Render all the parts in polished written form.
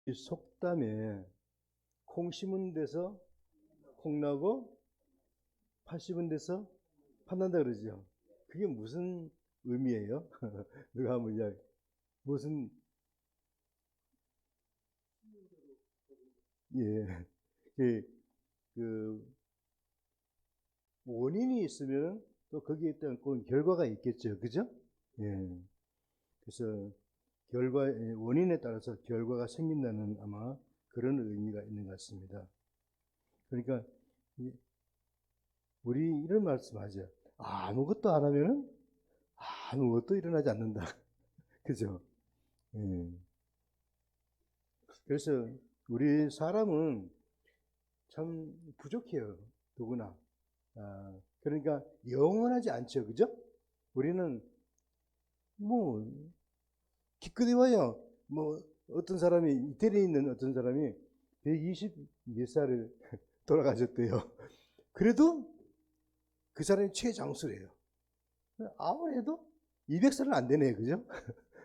이 속담에 콩 심은 데서 콩 나고 팥 심은 데서 팥 난다 그러죠. 그게 무슨 의미예요? 누가 한번 이야기. 무슨 예. 그, 그 원인이 있으면 또 거기에 따른 그 결과가 있겠죠. 그죠? 예. 그래서 원인에 따라서 결과가 생긴다는 아마 그런 의미가 있는 것 같습니다. 그러니까 우리 이런 말씀 하죠. 아무것도 안 하면은 아무것도 일어나지 않는다. 그죠? 예. 그래서 우리 사람은 참 부족해요. 누구나. 그러니까 영원하지 않죠. 그죠? 우리는 뭐 기껏 해봐야 뭐 어떤 사람이 이태리에 있는 어떤 사람이 120 몇 살을 돌아가셨대요. 그래도 그 사람이 최장수래요. 아무래도 200살은 안 되네요. 그죠?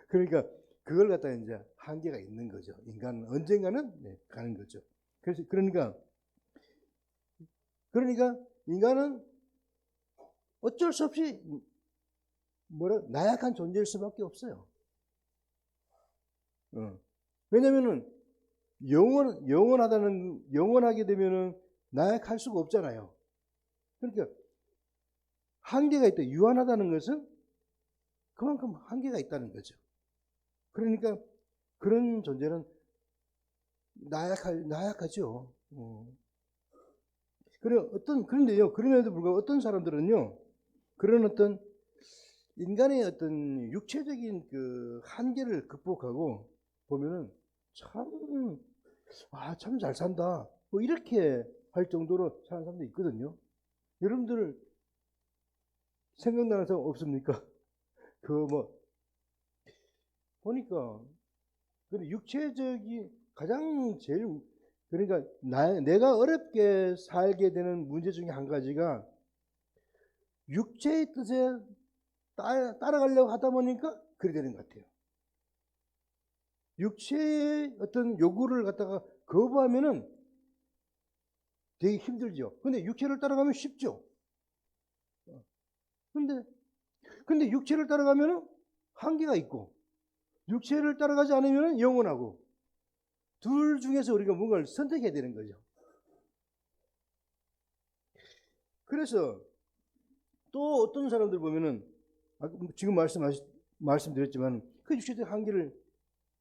그러니까 그걸 갖다 이제 한계가 있는 거죠. 인간은 언젠가는 가는 거죠. 그래서 그러니까 인간은 어쩔 수 없이 나약한 존재일 수밖에 없어요. 왜냐면은 영원하게 되면은 나약할 수가 없잖아요. 그러니까 한계가 있다. 유한하다는 것은 그만큼 한계가 있다는 거죠. 그러니까 그런 존재는 나약하죠. 그런데요, 그럼에도 불구하고 어떤 사람들은요, 그런 어떤 인간의 어떤 육체적인 그 한계를 극복하고 보면은 참 잘 산다. 뭐 이렇게 할 정도로 사는 사람도 있거든요. 여러분들 생각나는 사람 없습니까? 그 뭐, 보니까, 근데 육체적인 가장 제일, 그러니까 내가 어렵게 살게 되는 문제 중에 한 가지가 육체의 뜻에 따라가려고 하다 보니까 그래 되는 것 같아요. 육체의 어떤 요구를 갖다가 거부하면은 되게 힘들죠. 근데 육체를 따라가면 쉽죠. 근데 육체를 따라가면은 한계가 있고, 육체를 따라가지 않으면 영원하고, 둘 중에서 우리가 뭔가를 선택해야 되는 거죠. 그래서 또 어떤 사람들 보면은 지금 말씀드렸지만 그 육체적 한계를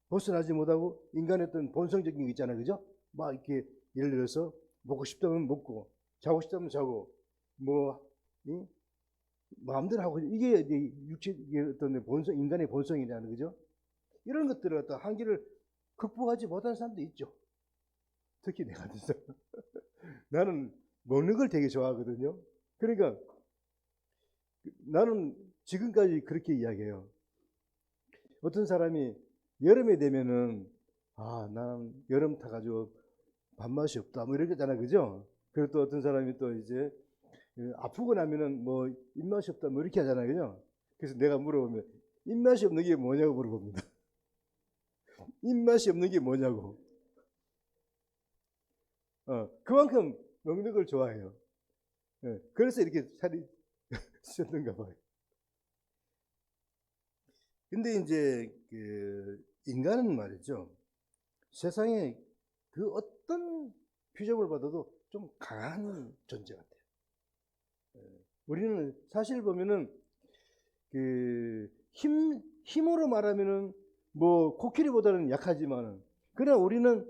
벗어나지 못하고 인간의 어떤 본성적인 게 있잖아요. 그죠? 막 이렇게 예를 들어서 먹고 싶다면 먹고 자고 싶다면 자고 뭐 마음대로 하고 이게 육체의 어떤 인간의 본성이잖아요. 그죠? 이런 것들을 갖다 한계를 극복하지 못한 사람도 있죠. 특히 내 같은 사람. 나는 먹는 걸 되게 좋아하거든요. 그러니까 나는 지금까지 그렇게 이야기해요. 어떤 사람이 여름에 되면은 나는 여름 타가지고 밥맛이 없다 뭐 이러잖아. 그죠? 그리고 또 어떤 사람이 또 이제 아프고 나면은 뭐 입맛이 없다 뭐 이렇게 하잖아요. 그죠? 그래서 내가 물어보면 입맛이 없는 게 뭐냐고 물어봅니다. 입맛이 없는 게 뭐냐고. 그만큼 먹는 걸 좋아해요. 그래서 이렇게 살이 쪘는가 봐요. 근데 이제 그 인간은 말이죠. 세상에 그 어떤 표적을 받아도 좀 강한 존재 같아요. 우리는 사실 보면은 그 힘으로 말하면은 뭐 코끼리보다는 약하지만은 그러나 우리는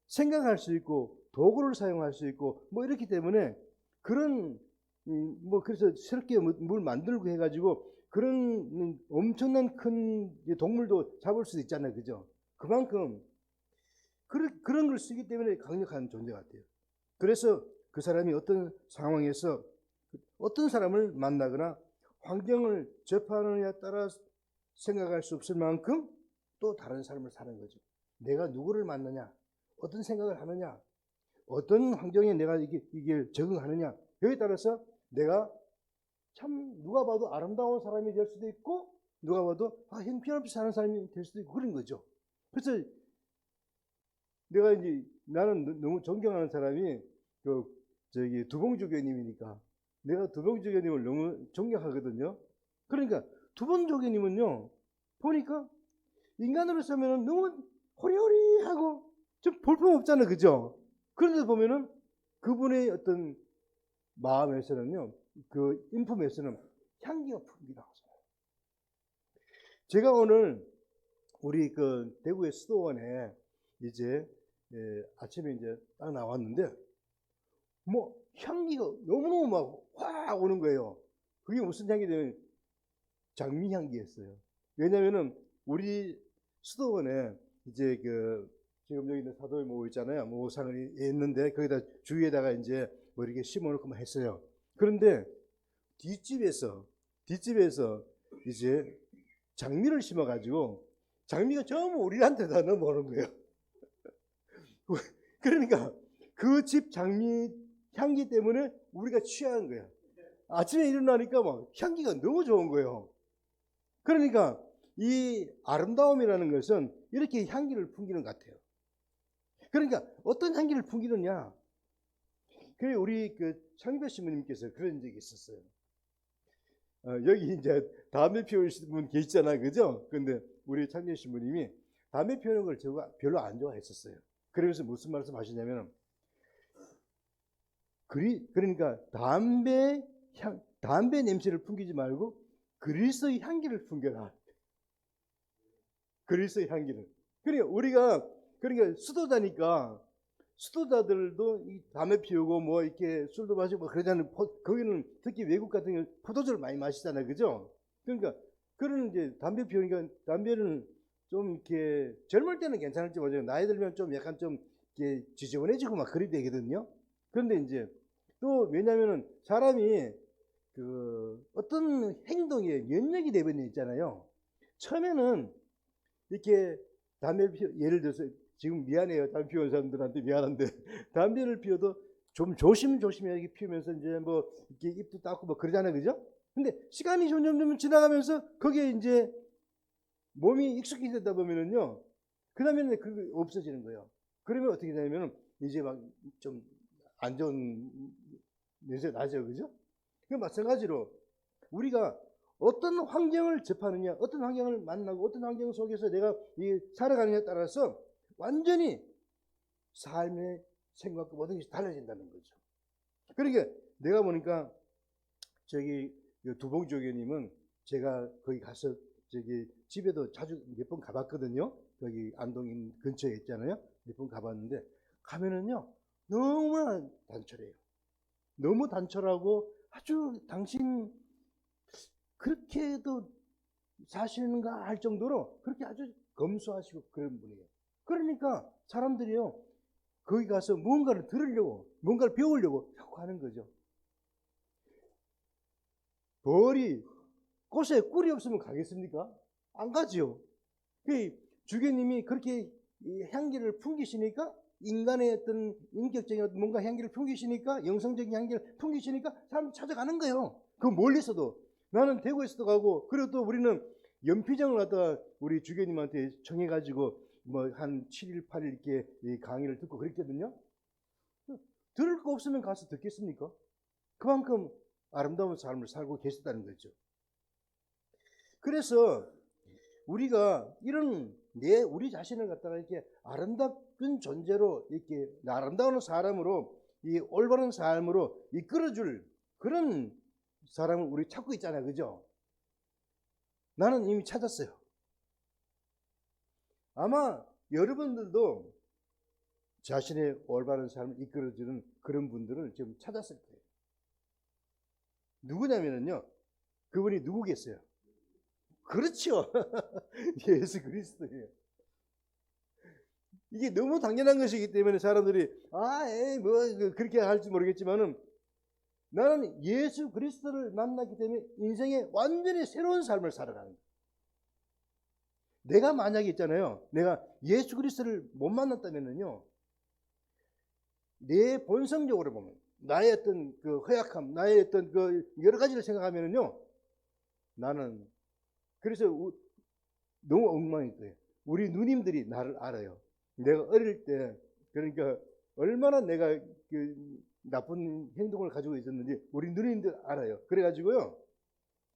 생각할 수 있고 도구를 사용할 수 있고 뭐 이렇기 때문에 그런 뭐 그래서 새롭게 뭘 만들고 해가지고 그런 엄청난 큰 동물도 잡을 수 있잖아요. 그죠? 그만큼 그런 걸 쓰기 때문에 강력한 존재 같아요. 그래서 그 사람이 어떤 상황에서 어떤 사람을 만나거나 환경을 접하느냐에 따라 생각할 수 없을 만큼 또 다른 삶을 사는 거죠. 내가 누구를 만나냐, 어떤 생각을 하느냐, 어떤 환경에 내가 이게 적응하느냐, 여기에 따라서 내가 참 누가 봐도 아름다운 사람이 될 수도 있고, 누가 봐도 형편없이 사는 사람이 될 수도 있고, 그런 거죠. 그래서 내가 이제 나는 너무 존경하는 사람이 두봉주 교님이니까 내가 두봉주 교님을 너무 존경하거든요. 그러니까 두봉주 교님은요 보니까 인간으로서 하면은 너무 호리호리하고 좀 볼품 없잖아, 그죠? 그런데 보면은 그분의 어떤 마음에서는요, 그 인품에서는 향기가 풍기라고. 제가 오늘 우리 그 대구의 수도원에 이제 아침에 이제 딱 나왔는데 뭐 향기가 너무너무 막 확 오는 거예요. 그게 무슨 향기냐면 장미 향기였어요. 왜냐면은 우리 수도원에 이제 지금 여기 있는 사도에 모여 있잖아요. 모상이 있는데 거기다 주위에다가 이제 뭐 이렇게 심어놓고 했어요. 그런데 뒷집에서 이제 장미를 심어가지고 장미가 전부 우리한테 다 넘어오는 거예요. 그러니까 그 집 장미 향기 때문에 우리가 취하는 거야. 아침에 일어나니까 막 향기가 너무 좋은 거예요. 그러니까 이 아름다움이라는 것은 이렇게 향기를 풍기는 것 같아요. 그러니까 어떤 향기를 풍기느냐? 그래 우리 창배 신부님께서 그런 적이 있었어요. 여기 이제 담배 피우시는 분 계시잖아요, 그죠? 근데 우리 창배 신부님이 담배 피우는 걸 제가 별로 안 좋아했었어요. 그러면서 무슨 말씀 하시냐면, 그러니까 담배 냄새를 풍기지 말고 그리스도의 향기를 풍겨라. 그리스도의 향기를. 그러니까 수도자들도 이 담배 피우고 뭐 이렇게 술도 마시고 뭐 그러잖아요. 거기는 특히 외국 같은 경우 포도주를 많이 마시잖아요, 그죠? 그러니까 그런 이제 담배 피우니까 담배는 좀 이렇게 젊을 때는 괜찮을지 모르겠어요. 나이 들면 좀 약간 좀 이렇게 지저분해지고 막 그래야 되거든요. 그런데 이제 또 왜냐면은 사람이 어떤 행동에 면역이 되버리는 있잖아요. 처음에는 이렇게 예를 들어서 지금 미안해요. 담배 피우는 사람들한테 미안한데 담배를 피워도 좀 조심조심하게 피우면서 이제 뭐 이렇게 입도 닦고 뭐 그러잖아요, 그죠? 근데 시간이 점점 지나가면서 거기에 이제 몸이 익숙해지다 보면은요, 그 다음에는 그게 없어지는 거예요. 그러면 어떻게 되냐면 이제 막 좀 안 좋은 냄새 나죠, 그죠? 그 마찬가지로 우리가 어떤 환경을 접하느냐, 어떤 환경을 만나고 어떤 환경 속에서 내가 살아가느냐에 따라서 완전히 삶의 생각과 모든 것이 달라진다는 거죠. 그러니까 내가 보니까 두봉주 교님은 제가 거기 가서 집에도 자주 몇 번 가봤거든요. 거기 안동 근처에 있잖아요. 몇 번 가봤는데 가면은요 너무나 단촐해요. 너무 단촐하고 아주 당신 그렇게도 사시는가 할 정도로 그렇게 아주 검소하시고 그런 분이에요. 그러니까 사람들이요 거기 가서 무언가를 들으려고 뭔가를 배우려고 자꾸 하는 거죠. 꽃에 꿀이 없으면 가겠습니까? 안 가지요. 주교님이 그렇게 향기를 풍기시니까 인간의 어떤 인격적인 어떤 뭔가 향기를 풍기시니까 영성적인 향기를 풍기시니까 사람들이 찾아가는 거예요. 그 멀리서도. 나는 대구에서도 가고 그리고 또 우리는 연피장을 갖다 우리 주교님한테 청해가지고 뭐 한 7일 8일 이렇게 강의를 듣고 그랬거든요. 들을 거 없으면 가서 듣겠습니까? 그만큼 아름다운 삶을 살고 계셨다는 거죠. 그래서 우리가 우리 자신을 갖다가 이렇게 아름다운 존재로 이렇게 아름다운 사람으로 이 올바른 삶으로 이끌어줄 그런 사람을 우리 찾고 있잖아요, 그죠? 나는 이미 찾았어요. 아마 여러분들도 자신의 올바른 삶을 이끌어주는 그런 분들을 지금 찾았을 거예요. 누구냐면요, 그분이 누구겠어요? 그렇죠. 예수 그리스도예요. 이게 너무 당연한 것이기 때문에 사람들이 그렇게 할지 모르겠지만은 나는 예수 그리스도를 만났기 때문에 인생에 완전히 새로운 삶을 살아가는 거예요. 내가 만약에 있잖아요. 내가 예수 그리스도를 못 만났다면은요, 내 본성적으로 보면 나의 어떤 그 허약함, 나의 어떤 그 여러 가지를 생각하면은요, 나는 그래서 너무 엉망일 거예요. 우리 누님들이 나를 알아요. 내가 어릴 때 그러니까 얼마나 내가 그 나쁜 행동을 가지고 있었는지 우리 누님들 알아요. 그래가지고요,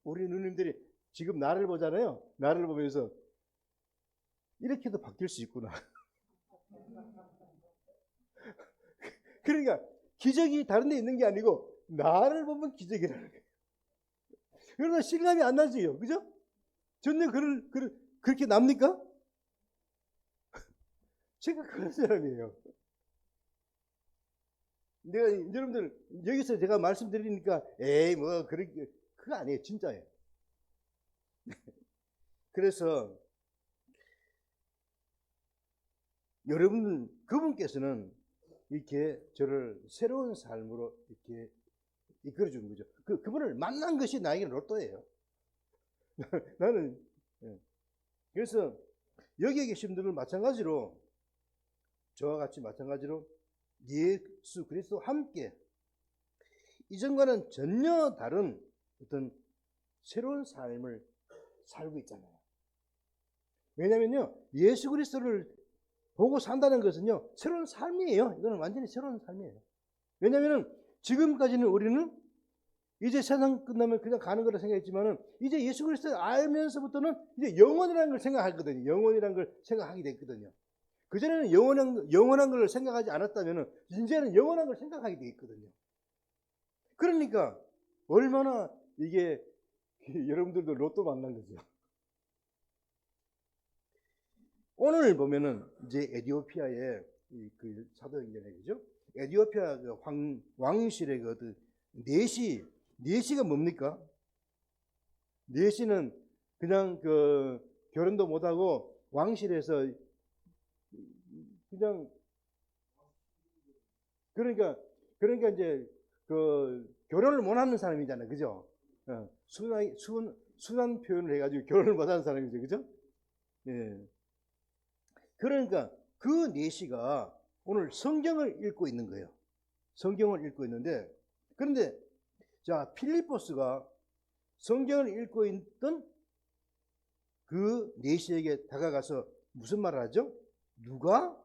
우리 누님들이 지금 나를 보잖아요. 나를 보면서 이렇게도 바뀔 수 있구나. 그러니까 기적이 다른 데 있는 게 아니고 나를 보면 기적이라는 거예요. 그러나 실감이 안 나지요. 그죠? 전혀 그렇게 납니까? 제가 그런 사람이에요. 내가 여러분들 여기서 제가 말씀드리니까 에이 뭐 그렇게 그거 아니에요. 진짜예요. 그래서 여러분 그분께서는 이렇게 저를 새로운 삶으로 이렇게 이끌어 주는 거죠. 그분을 만난 것이 나에게는 로또예요. 나는 그래서 여기에 계신 분들은 마찬가지로 저와 같이 마찬가지로 예수 그리스도와 함께 이전과는 전혀 다른 어떤 새로운 삶을 살고 있잖아요. 왜냐면요, 예수 그리스도를 보고 산다는 것은요, 새로운 삶이에요. 이거는 완전히 새로운 삶이에요. 왜냐면은 지금까지는 우리는 이제 세상 끝나면 그냥 가는 거라 생각했지만은 이제 예수 그리스도를 알면서부터는 이제 영원이라는 걸 생각하거든요. 영원이라는 걸 생각하게 됐거든요. 그전에는 영원한 걸 생각하지 않았다면은 이제는 영원한 걸 생각하게 돼 있거든요. 그러니까 얼마나 이게 여러분들도 로또 만난 거죠. 오늘 보면은 이제 에티오피아의 그 사도행전에 그죠? 에티오피아 그 왕실의 그 내시가 뭡니까? 내시는 그냥 그 결혼도 못하고 왕실에서 그냥 그러니까 이제 그 결혼을 못하는 사람이잖아요, 그죠? 순한 표현을 해가지고 결혼을 못하는 사람이죠, 그죠? 예. 그러니까 그 내시가 오늘 성경을 읽고 있는 거예요. 성경을 읽고 있는데, 그런데 자 필리포스가 성경을 읽고 있던 그 내시에게 다가가서 무슨 말을 하죠? 누가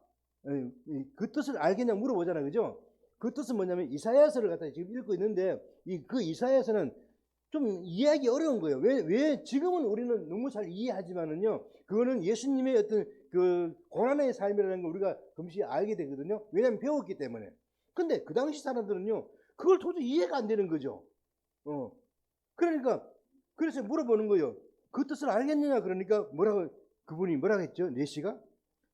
그 뜻을 알겠냐 물어보잖아요, 그죠? 그 뜻은 뭐냐면 이사야서를 갖다 지금 읽고 있는데 그 이사야서는 좀 이해하기 어려운 거예요. 왜 지금은 우리는 너무 잘 이해하지만은요, 그거는 예수님의 어떤 그 고난의 삶이라는 걸 우리가 금시 알게 되거든요. 왜냐하면 배웠기 때문에. 근데 그 당시 사람들은요, 그걸 도저히 이해가 안 되는 거죠. 그러니까 그래서 물어보는 거예요. 그 뜻을 알겠느냐? 그러니까 그분이 뭐라고 했죠? 내시가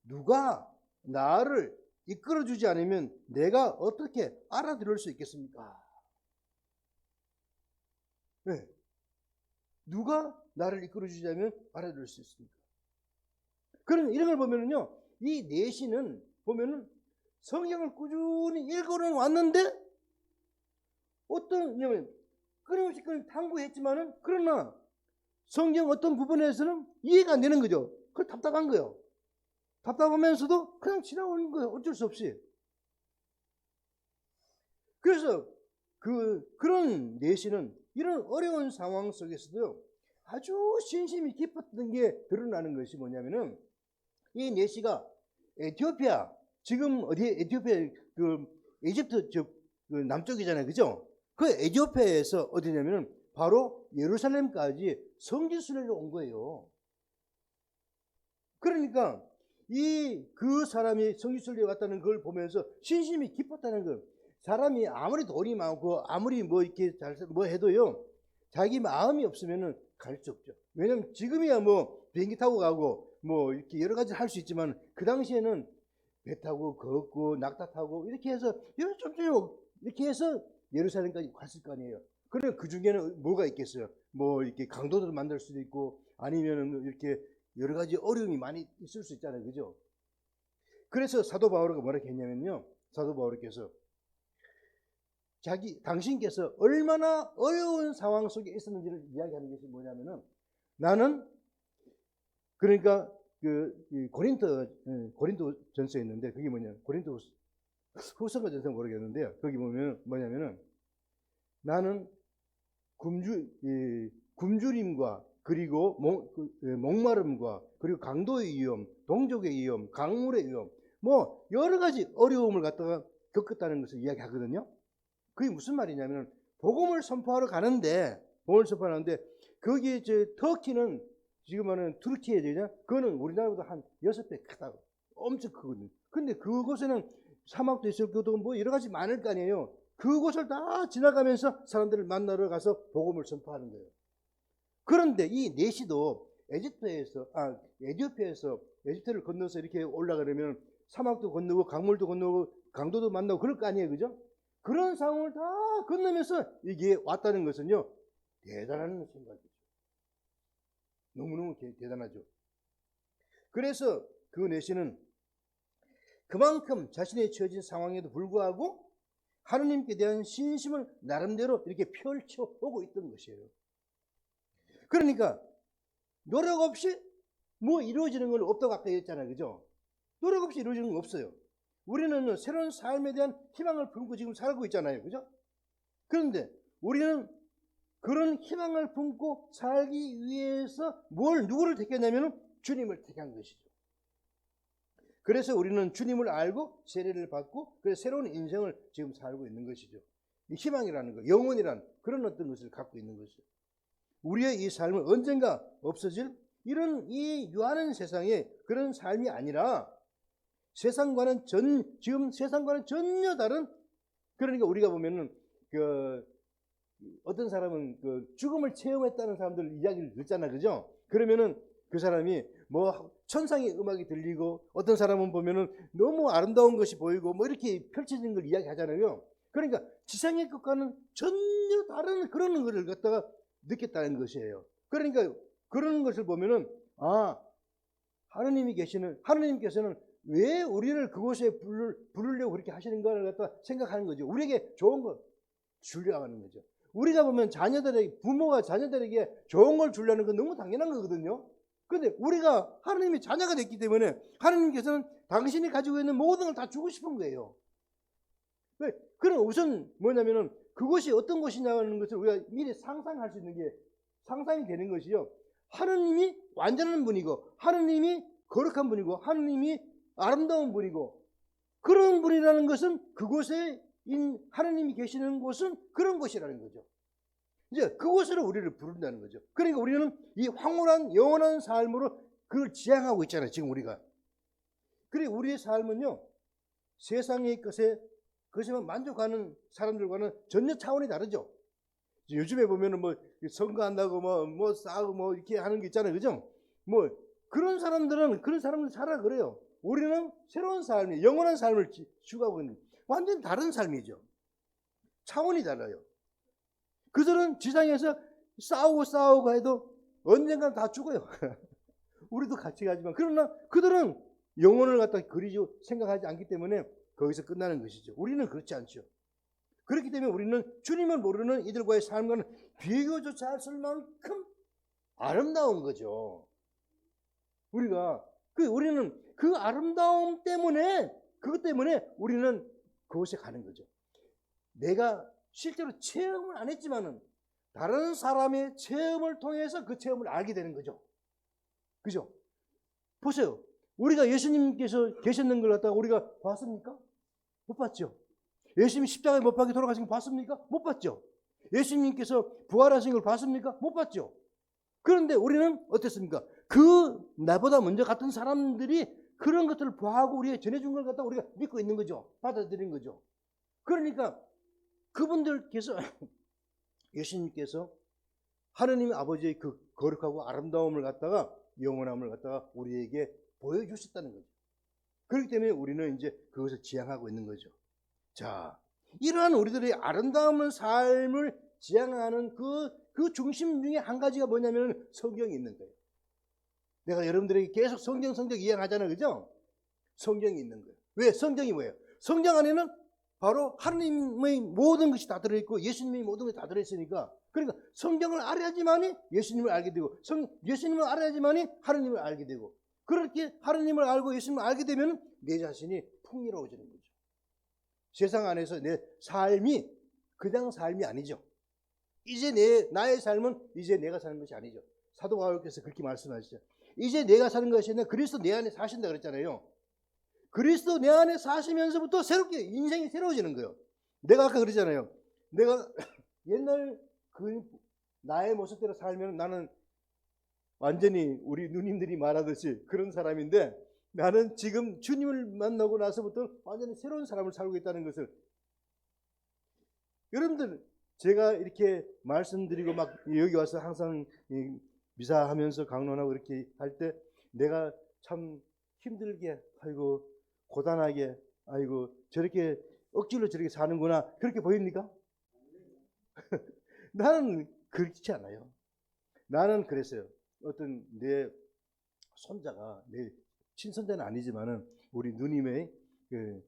누가 나를 이끌어주지 않으면 내가 어떻게 알아들을 수 있겠습니까? 네. 누가 나를 이끌어주지 않으면 알아들을 수 있습니까? 그런 이런 걸 보면은요, 이 내시는 보면은 성경을 꾸준히 읽어는 왔는데 어떤 끊임없이 탐구했지만은 그러나 성경 어떤 부분에서는 이해가 안 되는 거죠. 그걸 답답한 거예요. 답답하면서도 그냥 지나오는 거예요. 어쩔 수 없이. 그래서 그런 내시는 이런 어려운 상황 속에서도 아주 신심이 깊었던 게 드러나는 것이 뭐냐면은 이 내시가 에티오피아, 지금 어디 에티오피아 그 이집트 그 남쪽이잖아요, 그죠? 그 에티오피아에서 어디냐면은 바로 예루살렘까지 성지 순례로 온 거예요. 그러니까 그 사람이 성지 순례에 왔다는 걸 보면서 신심이 깊었다는 걸. 사람이 아무리 돈이 많고 아무리 뭐 이렇게 뭐 해도요, 자기 마음이 없으면은 갈 수 없죠. 왜냐면 지금이야 뭐 비행기 타고 가고 뭐 이렇게 여러 가지 할 수 있지만 그 당시에는 배 타고 걷고 낙타 타고 이렇게 해서 이렇게 해서 예루살렘까지 갔을 거 아니에요. 그래 그 중에는 뭐가 있겠어요? 뭐 이렇게 강도들을 만날 수도 있고 아니면은 이렇게 여러 가지 어려움이 많이 있을 수 있잖아요, 그죠? 그래서 사도 바울이 뭐라고 했냐면요, 사도 바울께서 당신께서 얼마나 어려운 상황 속에 있었는지를 이야기하는 것이 뭐냐면은 나는 그러니까 고린도 전서에 있는데 그게 뭐냐면 고린도 후서가 전서 모르겠는데요. 거기 보면 뭐냐면은 나는 굶주림과 그리고 목마름과 그리고 강도의 위험, 동족의 위험, 강물의 위험 뭐 여러 가지 어려움을 갖다가 겪었다는 것을 이야기하거든요. 그게 무슨 말이냐면 복음을 선포하러 가는데 거기 터키는 지금 하는 투르키예죠. 그거는 우리나라보다 한 6배 크다고. 엄청 크거든요. 근데 그곳에는 사막도 있을 거고 뭐 여러 가지 많을 거 아니에요. 그곳을 다 지나가면서 사람들을 만나러 가서 복음을 선포하는 거예요. 그런데 이 내시도 에티오피아에서 에집트를 건너서 이렇게 올라가려면 사막도 건너고 강물도 건너고 강도도 만나고 그럴 거 아니에요. 그죠? 그런 상황을 다 건너면서 이게 왔다는 것은요, 대단한 생각이죠. 너무너무 대단하죠. 그래서 그 내시는 그만큼 자신의 처해진 상황에도 불구하고 하느님께 대한 신심을 나름대로 이렇게 펼쳐오고 있던 것이에요. 그러니까 노력 없이 뭐 이루어지는 건 없다고 아까 했잖아요. 그죠? 노력 없이 이루어지는 건 없어요. 우리는 새로운 삶에 대한 희망을 품고 지금 살고 있잖아요. 그죠? 그런데 우리는 그런 희망을 품고 살기 위해서 누구를 택했냐면 주님을 택한 것이죠. 그래서 우리는 주님을 알고 세례를 받고 그래서 새로운 인생을 지금 살고 있는 것이죠. 이 희망이라는 거, 영혼이란 그런 어떤 것을 갖고 있는 것이죠. 우리의 이 삶은 언젠가 없어질 이런 이 유한한 세상에 그런 삶이 아니라 지금 세상과는 전혀 다른, 그러니까 우리가 보면은 어떤 사람은 죽음을 체험했다는 사람들 이야기를 듣잖아. 그죠? 그러면은 그 사람이 뭐 천상의 음악이 들리고 어떤 사람은 보면은 너무 아름다운 것이 보이고 뭐 이렇게 펼쳐진 걸 이야기하잖아요. 그러니까 지상의 것과는 전혀 다른 그런 것을 갖다가 느꼈다는 것이에요. 그러니까 그런 것을 보면은 하느님께서는 왜 우리를 그곳에 부르려고 그렇게 하시는가를 갖다 생각하는 거죠. 우리에게 좋은 걸 주려고 하는 거죠. 우리가 보면 부모가 자녀들에게 좋은 걸 주려는 건 너무 당연한 거거든요. 그런데 우리가 하느님이 자녀가 됐기 때문에 하느님께서는 당신이 가지고 있는 모든 걸 다 주고 싶은 거예요. 그럼 우선 뭐냐면은 그것이 어떤 것이냐는 것을 우리가 미리 상상할 수 있는 게 상상이 되는 것이요. 하느님이 완전한 분이고 하느님이 거룩한 분이고 하느님이 아름다운 분이고 그런 분이라는 것은 그곳에 하느님이 계시는 곳은 그런 곳이라는 거죠. 이제 그곳으로 우리를 부른다는 거죠. 그러니까 우리는 이 황홀한 영원한 삶으로 그걸 지향하고 있잖아요. 지금 우리가. 그리고 우리의 삶은요, 세상의 것에만 만족하는 사람들과는 전혀 차원이 다르죠. 요즘에 보면은 뭐 선거한다고 뭐 싸우고 뭐 이렇게 하는 게 있잖아요. 그죠? 뭐 그런 사람들 살아 그래요. 우리는 새로운 삶이 영원한 삶을 추구하고 있는 완전 다른 삶이죠. 차원이 달라요. 그들은 지상에서 싸우고 해도 언젠간 다 죽어요. 우리도 같이 가지만 그러나 그들은 영혼을 갖다 그리지 생각하지 않기 때문에 거기서 끝나는 것이죠. 우리는 그렇지 않죠. 그렇기 때문에 우리는 주님을 모르는 이들과의 삶과는 비교조차 할 수 없을 만큼 아름다운 거죠. 우리는 그 아름다움 때문에 그것 때문에 우리는 그곳에 가는 거죠. 내가 실제로 체험을 안 했지만은 다른 사람의 체험을 통해서 그 체험을 알게 되는 거죠. 그죠? 보세요. 우리가 예수님께서 계셨는 걸 갖다가 우리가 봤습니까? 못 봤죠. 예수님이 십자가에 못 박혀 돌아가신 걸 봤습니까? 못 봤죠. 예수님께서 부활하신 걸 봤습니까? 못 봤죠. 그런데 우리는 어땠습니까? 나보다 먼저 갔던 사람들이 그런 것들을 보하고 우리에게 전해준 걸 갖다가 우리가 믿고 있는 거죠. 받아들인 거죠. 그러니까 그분들께서 예수님께서 하느님 아버지의 그 거룩하고 아름다움을 갖다가 영원함을 갖다가 우리에게 보여주셨다는 거죠. 그렇기 때문에 우리는 이제 그것을 지향하고 있는 거죠. 자, 이러한 우리들의 아름다운 삶을 지향하는 그 중심 중에 한 가지가 뭐냐면 성경이 있는 거예요. 내가 여러분들에게 계속 성경 이야기하잖아요. 그죠? 성경이 있는 거예요. 왜? 성경이 뭐예요? 성경 안에는 바로 하느님의 모든 것이 다 들어있고 예수님의 모든 것이 다 들어있으니까, 그러니까 성경을 알아야지만이 예수님을 알게 되고 예수님을 알아야지만이 하느님을 알게 되고, 그렇게 하느님을 알고 예수님을 알게 되면 내 자신이 풍요로워지는 거죠. 세상 안에서 내 삶이 그냥 삶이 아니죠. 이제 나의 삶은 이제 내가 사는 것이 아니죠. 사도 바울께서 그렇게 말씀하시죠. 이제 내가 사는 것이 아니라 그리스도 내 안에 사신다 그랬잖아요. 그리스도 내 안에 사시면서부터 새롭게 인생이 새로워지는 거예요. 내가 아까 그러잖아요. 내가 옛날 그 나의 모습대로 살면 나는 완전히 우리 누님들이 말하듯이 그런 사람인데, 나는 지금 주님을 만나고 나서부터 완전히 새로운 사람을 살고 있다는 것을, 여러분들 제가 이렇게 말씀드리고 막 여기 와서 항상 미사하면서 강론하고 이렇게 할 때 내가 참 힘들게, 아이고 고단하게, 아이고 저렇게 억지로 저렇게 사는구나, 그렇게 보입니까? 나는 그렇지 않아요. 나는 그랬어요. 어떤 내 손자가, 내 친손자는 아니지만은 우리 누님의 그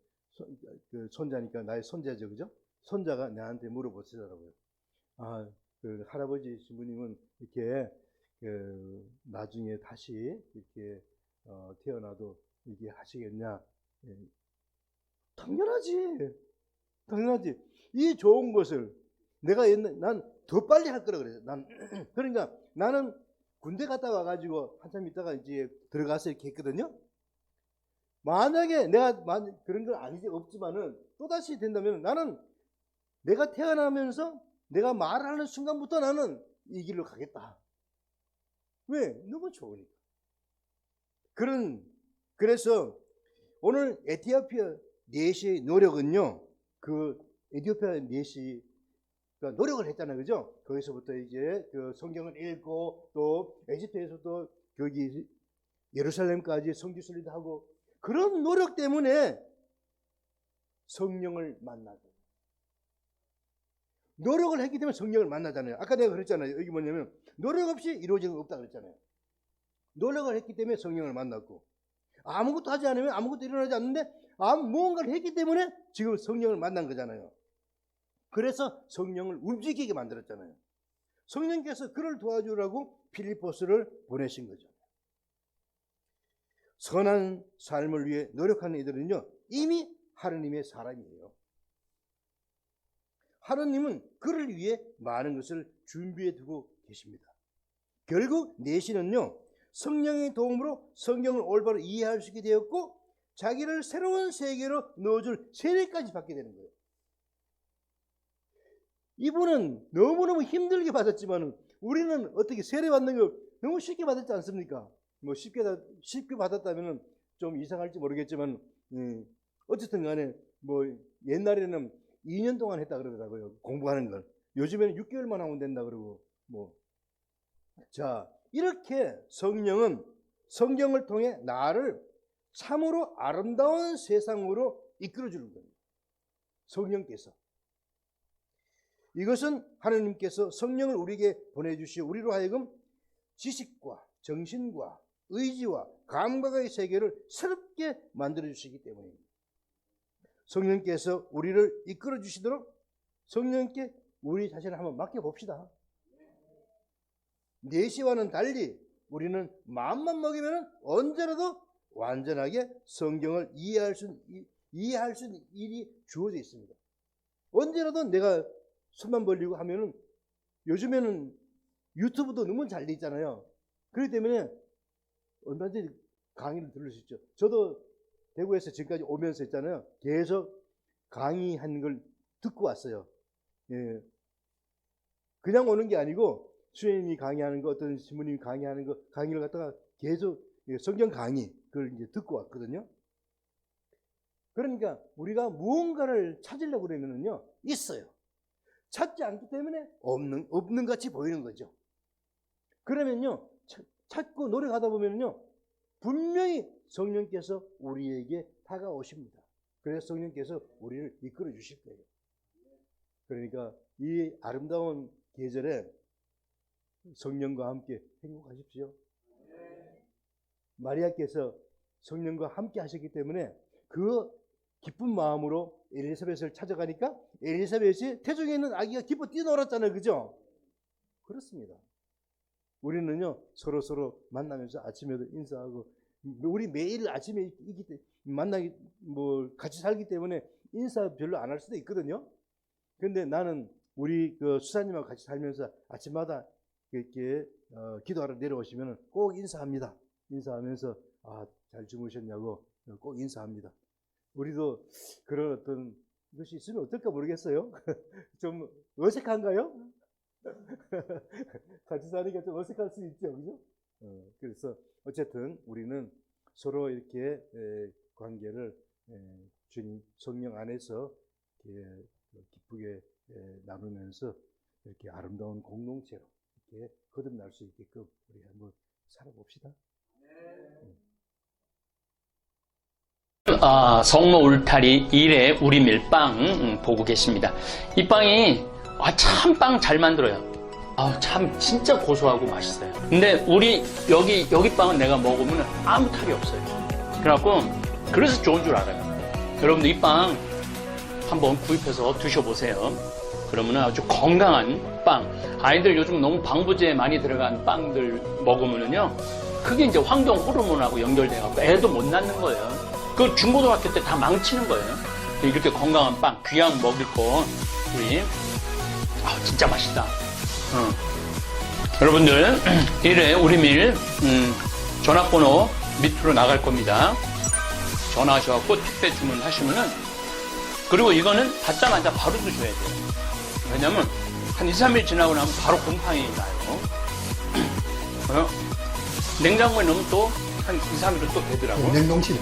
손자니까 나의 손자죠, 그죠? 손자가 나한테 물어보시더라고요. 아, 그 할아버지 신부님은 이렇게 나중에 다시 이렇게 태어나도 이게 하시겠냐? 예. 당연하지, 당연하지. 이 좋은 것을 내가 난 더 빨리 할 거라 그래요. 난 그러니까 나는 군대 갔다 와가지고 한참 있다가 이제 들어가서 이렇게 했거든요. 만약에 내가 그런 건 아니지, 없지만은 또다시 된다면 나는 내가 태어나면서 내가 말하는 순간부터 나는 이 길로 가겠다. 왜? 너무 좋으니까. 그래서 오늘 에티오피아 넷의 노력은요, 그 에티오피아 넷이 노력을 했잖아요, 그죠? 거기서부터 이제 그 성경을 읽고 또 에집트에서도 거기 예루살렘까지 성지 순례도 하고, 그런 노력 때문에 성령을 만나고, 노력을 했기 때문에 성령을 만나잖아요. 아까 내가 그랬잖아요. 여기 뭐냐면 노력 없이 이루어진 건 없다 그랬잖아요. 노력을 했기 때문에 성령을 만났고, 아무것도 하지 않으면 아무것도 일어나지 않는데 무언가를 했기 때문에 지금 성령을 만난 거잖아요. 그래서 성령을 움직이게 만들었잖아요. 성령께서 그를 도와주라고 필리포스를 보내신 거죠. 선한 삶을 위해 노력하는 이들은요, 이미 하느님의 사람이에요. 하느님은 그를 위해 많은 것을 준비해 두고 계십니다. 결국 내시는요, 성령의 도움으로 성경을 올바로 이해할 수 있게 되었고, 자기를 새로운 세계로 넣어줄 세례까지 받게 되는 거예요. 이분은 너무너무 힘들게 받았지만 우리는 어떻게 세례 받는 거 너무 쉽게 받았지 않습니까? 뭐 쉽게 받았다면 좀 이상할지 모르겠지만, 어쨌든 간에 뭐 옛날에는 2년 동안 했다 그러더라고요, 공부하는 걸. 요즘에는 6개월만 하면 된다 그러고. 자, 이렇게 성령은 성경을 통해 나를 참으로 아름다운 세상으로 이끌어 주는 겁니다. 성령께서. 이것은 하나님께서 성령을 우리에게 보내주시어 우리로 하여금 지식과 정신과 의지와 감각의 세계를 새롭게 만들어주시기 때문입니다. 성령께서 우리를 이끌어 주시도록 성령께 우리 자신을 한번 맡겨봅시다. 내시와는 달리 우리는 마음만 먹이면 언제라도 완전하게 성경을 이해할 수 있는 일이 주어져 있습니다. 언제라도 내가 손만 벌리고 하면은, 요즘에는 유튜브도 너무 잘 돼 있잖아요. 그렇기 때문에 얼마든지 강의를 들을 수 있죠. 저도 대구에서 지금까지 오면서 했잖아요. 계속 강의한 걸 듣고 왔어요. 예. 그냥 오는 게 아니고 수행님이 강의하는 거, 어떤 신부님이 강의하는 거, 강의를 갖다가 계속 성경 강의 그걸 이제 듣고 왔거든요. 그러니까 우리가 무언가를 찾으려고 그러면은요, 있어요. 찾지 않기 때문에 없는 같이 보이는 거죠. 그러면요, 찾고 노력하다 보면요, 분명히 성령께서 우리에게 다가오십니다. 그래서 성령께서 우리를 이끌어 주실 거예요. 그러니까 이 아름다운 계절에 성령과 함께 행복하십시오. 마리아께서 성령과 함께 하셨기 때문에 그 기쁜 마음으로 엘리사벳을 찾아가니까 엘리사벳이 태중에 있는 아기가 기뻐 뛰어놀았잖아요, 그죠? 그렇습니다. 우리는요, 서로 만나면서 아침에도 인사하고, 우리 매일 아침에 만나기 같이 살기 때문에 인사 별로 안 할 수도 있거든요. 근데 나는 우리 그 수사님하고 같이 살면서 아침마다 이렇게 기도하러 내려오시면 꼭 인사합니다. 인사하면서 잘 주무셨냐고, 꼭 인사합니다. 우리도 그런 어떤 것이 있으면 어떨까 모르겠어요. 좀 어색한가요? 같이 사니까 좀 어색할 수 있죠, 그죠? 그래서 어쨌든 우리는 서로 이렇게 관계를 주님 성령 안에서 이렇게 기쁘게 나누면서 이렇게 아름다운 공동체로 이렇게 거듭날 수 있게끔 우리 한번 살아봅시다. 성모 울타리 1회 우리 밀빵 보고 계십니다. 이 빵이 참 빵 잘 만들어요. 참 진짜 고소하고 맛있어요. 근데 우리 여기 빵은 내가 먹으면 아무 탈이 없어요. 그래갖고 그래서 좋은 줄 알아요. 여러분들 이 빵 한번 구입해서 드셔보세요. 그러면 아주 건강한 빵. 아이들 요즘 너무 방부제 많이 들어간 빵들 먹으면은요, 그게 이제 환경 호르몬하고 연결돼갖고 애도 못 낳는 거예요. 그 중고등학교 때 다 망치는 거예요. 이렇게 건강한 빵, 귀양 먹을 거, 우리, 진짜 맛있다. 여러분들, 1회 우리밀, 전화번호 밑으로 나갈 겁니다. 전화하셔갖고 택배 주문하시면은, 그리고 이거는 받자마자 바로 드셔야 돼요. 왜냐면, 한 2, 3일 지나고 나면 바로 곰팡이 나요. 냉장고에 넣으면 또, 한 2, 3일은 또 되더라고. 냉동실에.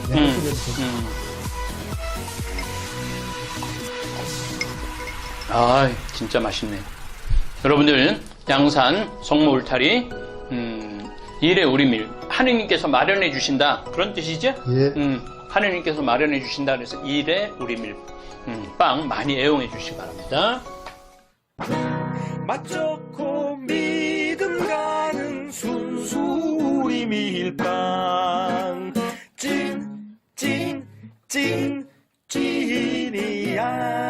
진짜 맛있네. 여러분들, 양산 성모 울타리 1회 우리밀 하느님께서 마련해 주신다, 그런 뜻이죠? 예. 하느님께서 마련해 주신다 그래서 1회 우리밀 빵 많이 애용해 주시기 바랍니다. 맛 좋고 믿음 가는 순수 우리 밀빵 찐이야.